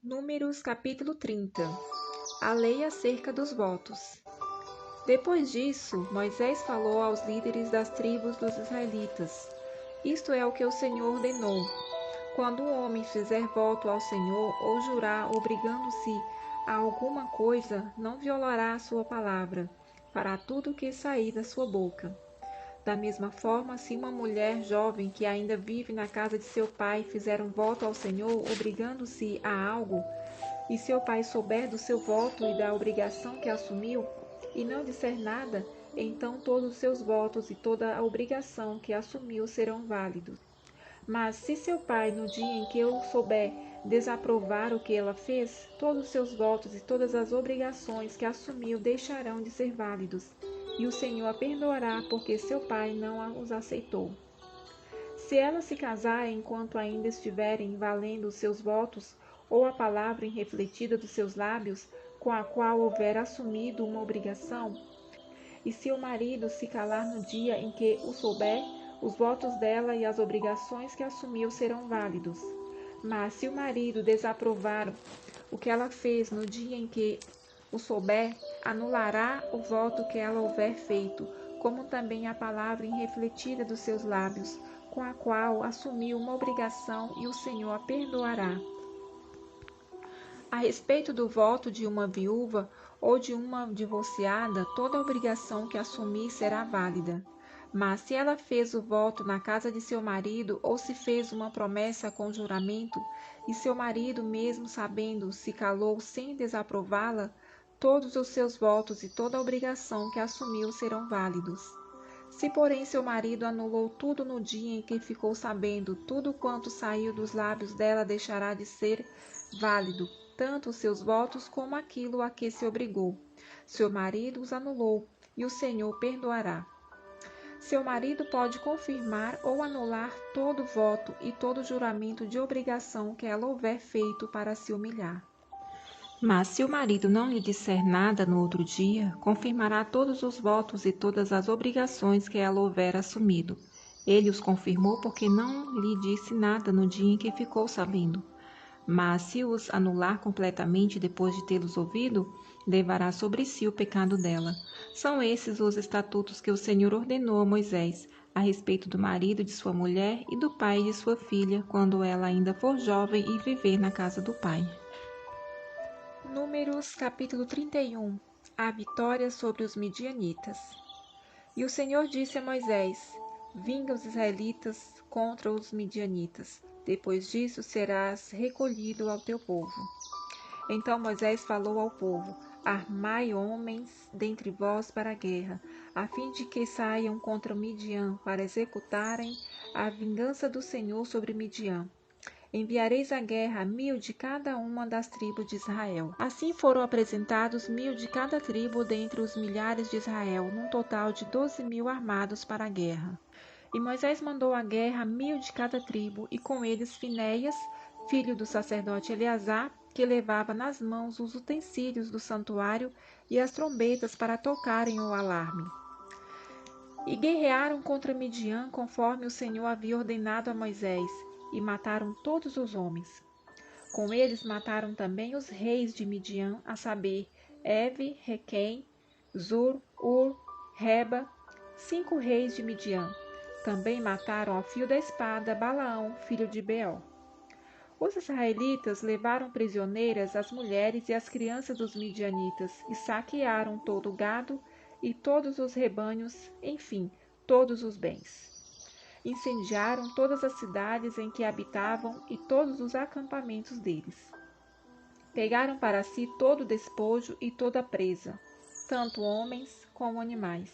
Números capítulo 30. A lei acerca dos votos. Depois disso, Moisés falou aos líderes das tribos dos israelitas. Isto é o que o Senhor ordenou. Quando um homem fizer voto ao Senhor ou jurar obrigando-se a alguma coisa, não violará a sua palavra, fará tudo o que sair da sua boca. Da mesma forma, se uma mulher jovem que ainda vive na casa de seu pai fizer um voto ao Senhor obrigando-se a algo, e seu pai souber do seu voto e da obrigação que assumiu, e não disser nada, então todos os seus votos e toda a obrigação que assumiu serão válidos. Mas se seu pai, no dia em que eu souber, desaprovar o que ela fez, todos os seus votos e todas as obrigações que assumiu deixarão de ser válidos, e o Senhor a perdoará porque seu pai não os aceitou. Se ela se casar enquanto ainda estiverem valendo os seus votos, ou a palavra irrefletida dos seus lábios, com a qual houver assumido uma obrigação, e se o marido se calar no dia em que o souber, os votos dela e as obrigações que assumiu serão válidos. Mas se o marido desaprovar o que ela fez no dia em que o souber, anulará o voto que ela houver feito, como também a palavra irrefletida dos seus lábios, com a qual assumiu uma obrigação, e o Senhor a perdoará. A respeito do voto de uma viúva ou de uma divorciada, toda obrigação que assumir será válida. Mas se ela fez o voto na casa de seu marido ou se fez uma promessa com juramento, e seu marido, mesmo sabendo, se calou sem desaprová-la, todos os seus votos e toda a obrigação que assumiu serão válidos. Se, porém, seu marido anulou tudo no dia em que ficou sabendo, tudo quanto saiu dos lábios dela deixará de ser válido, tanto os seus votos como aquilo a que se obrigou. Seu marido os anulou, e o Senhor perdoará. Seu marido pode confirmar ou anular todo voto e todo juramento de obrigação que ela houver feito para se humilhar. Mas se o marido não lhe disser nada no outro dia, confirmará todos os votos e todas as obrigações que ela houver assumido. Ele os confirmou porque não lhe disse nada no dia em que ficou sabendo. Mas se os anular completamente depois de tê-los ouvido, levará sobre si o pecado dela. São esses os estatutos que o Senhor ordenou a Moisés a respeito do marido de sua mulher e do pai de sua filha, quando ela ainda for jovem e viver na casa do pai. Números capítulo 31. A vitória sobre os midianitas. E o Senhor disse a Moisés: Vinga os israelitas contra os midianitas. Depois disso serás recolhido ao teu povo. Então Moisés falou ao povo: Armai homens dentre vós para a guerra, a fim de que saiam contra Midian, para executarem a vingança do Senhor sobre Midian. Enviareis à guerra 1000 de cada uma das tribos de Israel. Assim foram apresentados 1000 de cada tribo dentre os milhares de Israel, num total de 12.000 armados para a guerra. E Moisés mandou à guerra 1000 de cada tribo, e com eles Finéias, filho do sacerdote Eleazar, que levava nas mãos os utensílios do santuário e as trombetas para tocarem o alarme. E guerrearam contra Midian, conforme o Senhor havia ordenado a Moisés, e mataram todos os homens. Com eles mataram também os reis de Midian, a saber, Eve, Requém, Zur, Ur, Reba, 5 reis de Midian. Também mataram ao fio da espada Balaão, filho de Beor. Os israelitas levaram prisioneiras as mulheres e as crianças dos midianitas e saquearam todo o gado e todos os rebanhos, enfim, todos os bens. Incendiaram todas as cidades em que habitavam e todos os acampamentos deles. Pegaram para si todo o despojo e toda a presa, tanto homens como animais,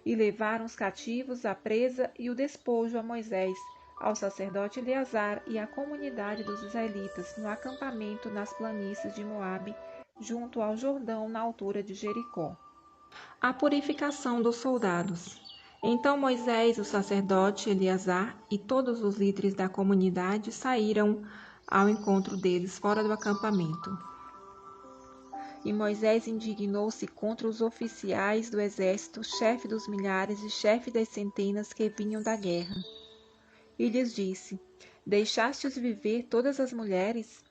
e levaram os cativos, a presa e o despojo a Moisés, ao sacerdote Eleazar e à comunidade dos israelitas no acampamento nas planícies de Moabe, junto ao Jordão, na altura de Jericó. A purificação dos soldados. Então Moisés, o sacerdote Eleazar e todos os líderes da comunidade saíram ao encontro deles fora do acampamento. E Moisés indignou-se contra os oficiais do exército, chefe dos milhares e chefe das centenas que vinham da guerra. E lhes disse: Deixastes viver todas as mulheres?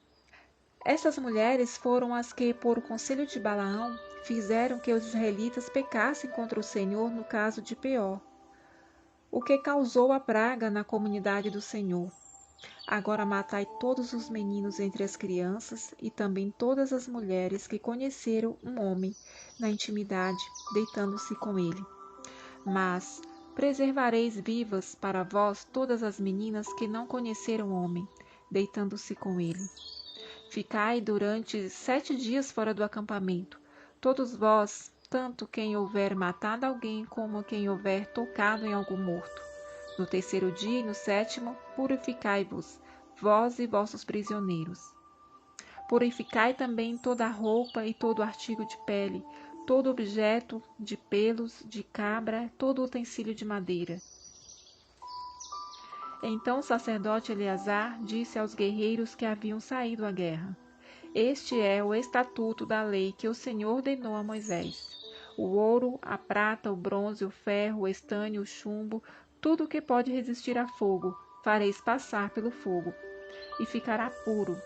Essas mulheres foram as que, por conselho de Balaão, fizeram que os israelitas pecassem contra o Senhor no caso de Peor, o que causou a praga na comunidade do Senhor. Agora matai todos os meninos entre as crianças e também todas as mulheres que conheceram um homem na intimidade, deitando-se com ele. Mas preservareis vivas para vós todas as meninas que não conheceram homem, deitando-se com ele. Ficai durante 7 dias fora do acampamento, todos vós, tanto quem houver matado alguém como quem houver tocado em algum morto. No 3º dia e no 7º, purificai-vos, vós e vossos prisioneiros. Purificai também toda a roupa e todo artigo de pele, todo objeto de pelos de cabra, todo utensílio de madeira. Então o sacerdote Eleazar disse aos guerreiros que haviam saído à guerra: Este é o estatuto da lei que o Senhor ordenou a Moisés. O ouro, a prata, o bronze, o ferro, o estanho, o chumbo, tudo o que pode resistir a fogo, fareis passar pelo fogo, e ficará puro.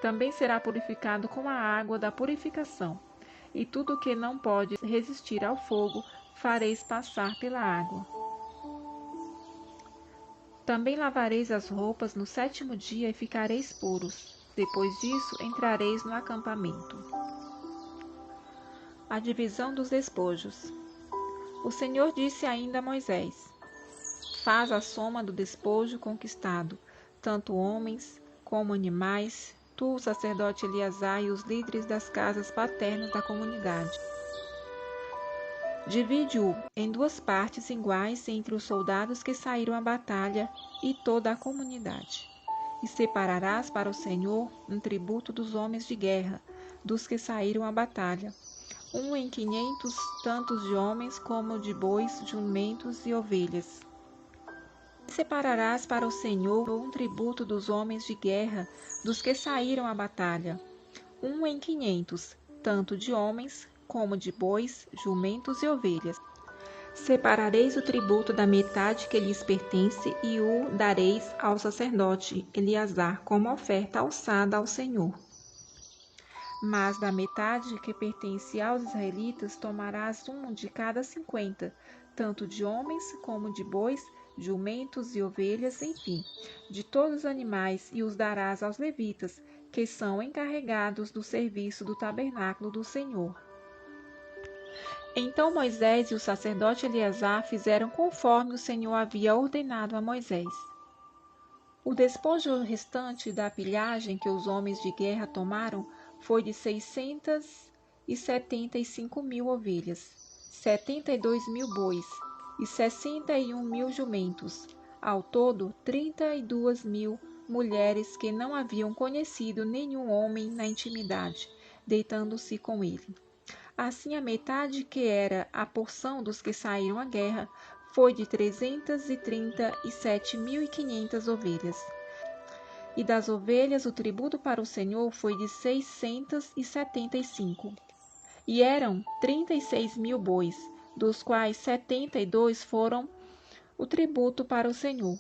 Também será purificado com a água da purificação, e tudo o que não pode resistir ao fogo, fareis passar pela água. Também lavareis as roupas no 7º dia e ficareis puros. Depois disso, entrareis no acampamento. A divisão dos despojos. O Senhor disse ainda a Moisés: Faz a soma do despojo conquistado, tanto homens como animais, tu, o sacerdote Eleazar e os líderes das casas paternas da comunidade. Divide-o em 2 partes iguais entre os soldados que saíram à batalha e toda a comunidade. E separarás para o Senhor um tributo dos homens de guerra, dos que saíram à batalha, em 500 tantos de homens como de bois, jumentos e ovelhas. Separarás para o Senhor um tributo dos homens de guerra, dos que saíram à batalha, em 500 tanto de homens como de bois, jumentos e ovelhas. Separareis o tributo da metade que lhes pertence e o dareis ao sacerdote Eleazar como oferta alçada ao Senhor. Mas da metade que pertence aos israelitas tomarás de cada 50, tanto de homens como de bois, jumentos e ovelhas, enfim, de todos os animais, e os darás aos levitas, que são encarregados do serviço do tabernáculo do Senhor. Então Moisés e o sacerdote Eleazar fizeram conforme o Senhor havia ordenado a Moisés. O despojo restante da pilhagem que os homens de guerra tomaram foi de 675.000 ovelhas, 72.000 bois e 61.000 jumentos, ao todo 32.000 mulheres que não haviam conhecido nenhum homem na intimidade, deitando-se com ele. Assim, a metade que era a porção dos que saíram à guerra foi de 337.500 ovelhas. E das ovelhas o tributo para o Senhor foi de 675. E eram 36.000 bois, dos quais 72 foram o tributo para o Senhor.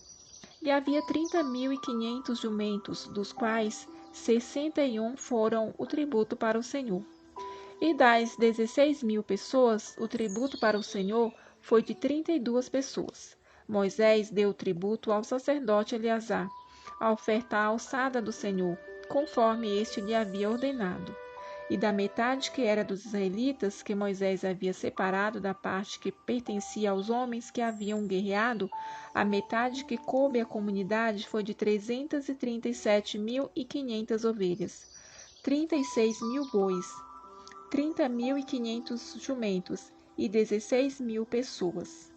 E havia 30.500 jumentos, dos quais 61 foram o tributo para o Senhor. E das 16.000 pessoas, o tributo para o Senhor foi de 32 pessoas. Moisés deu o tributo ao sacerdote Eleazar, a oferta alçada do Senhor, conforme este lhe havia ordenado. E da metade que era dos israelitas, que Moisés havia separado da parte que pertencia aos homens que haviam guerreado, a metade que coube à comunidade foi de 337.500 ovelhas, 36.000 bois, 30.500 jumentos e 16.000 pessoas.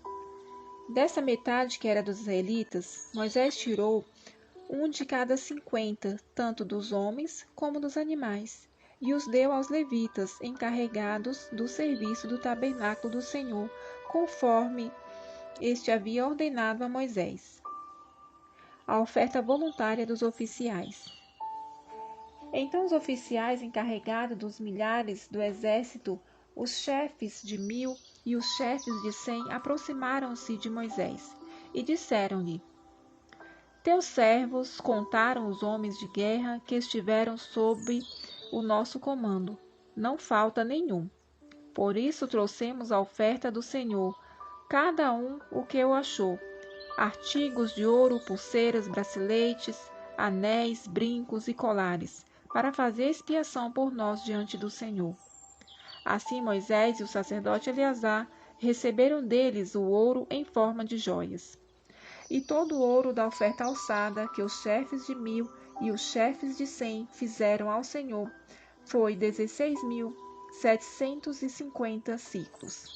Dessa metade que era dos israelitas, Moisés tirou de cada 50, tanto dos homens como dos animais, e os deu aos levitas, encarregados do serviço do tabernáculo do Senhor, conforme este havia ordenado a Moisés. A oferta voluntária dos oficiais. Então os oficiais encarregados dos milhares do exército, os chefes de 1.000 e os chefes de 100 aproximaram-se de Moisés e disseram-lhe: Teus servos contaram os homens de guerra que estiveram sob o nosso comando. Não falta nenhum. Por isso trouxemos a oferta do Senhor, cada um o que o achou: artigos de ouro, pulseiras, braceletes, anéis, brincos e colares, para fazer expiação por nós diante do Senhor. Assim Moisés e o sacerdote Eleazar receberam deles o ouro em forma de joias. E todo o ouro da oferta alçada que os chefes de 1.000 e os chefes de 100 fizeram ao Senhor foi 16.750 siclos,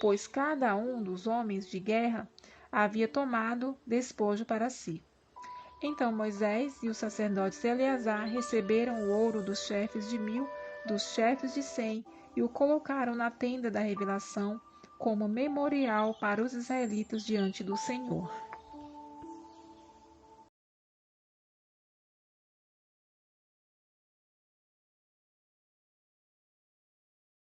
pois cada um dos homens de guerra havia tomado despojo para si. Então Moisés e os sacerdotes Eleazar receberam o ouro dos chefes de 1.000, dos chefes de 100, e o colocaram na tenda da revelação como memorial para os israelitas diante do Senhor.